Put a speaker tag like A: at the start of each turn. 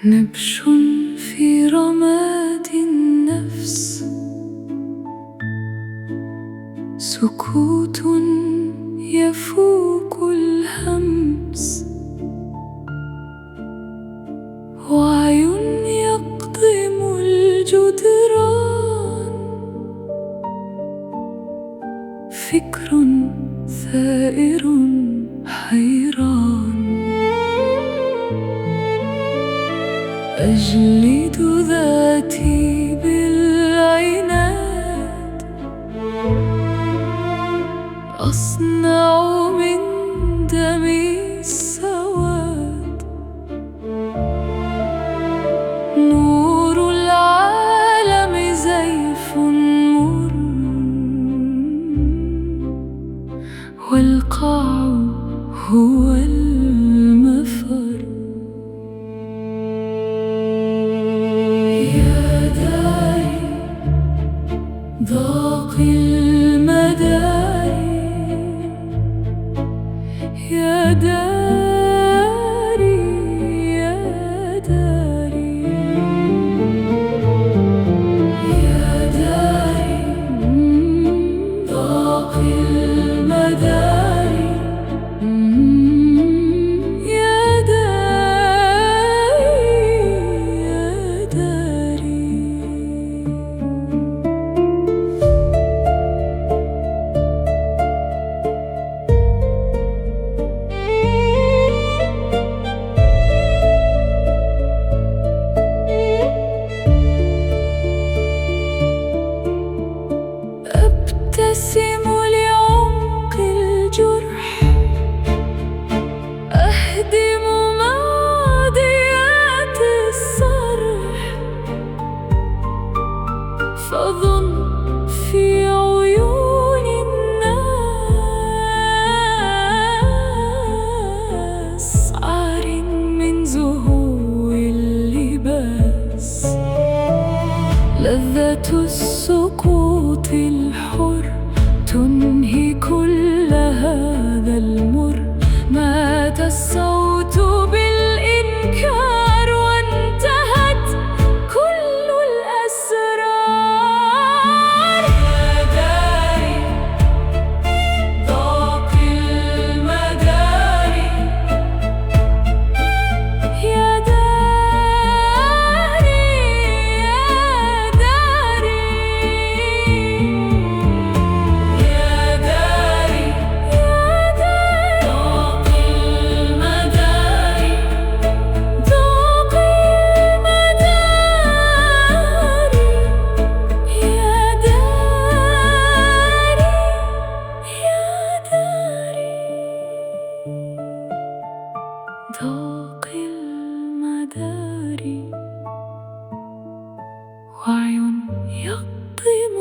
A: نبش في رماد النفس، سكوت يفوق الهمس، وعي يقضم الجدران، فكر ثائر حيران. أجلد ذاتي بالعناد، أصنع من دمي السواد، نور العالم زيف مر، والقاع هو المفر. يا داري ضاق المداري، يا داري يا داري، يا داري ضاق المداري، يا داري يا داري. أبتسم لعمق الجرح، أهدم معديات الصرح، فظن في عيون الناس عار من زهو اللباس. لذة السقوط الحر تنهي كل هذا المر. مات الصوت بالإنكار، وانتهت كل الأسرار. يا داري ضاق المداري، يا داري يا داري، يا داري ضاق المداري، ضاق المداري، يا داري يا داري. ضاق المداري، وعي يقضم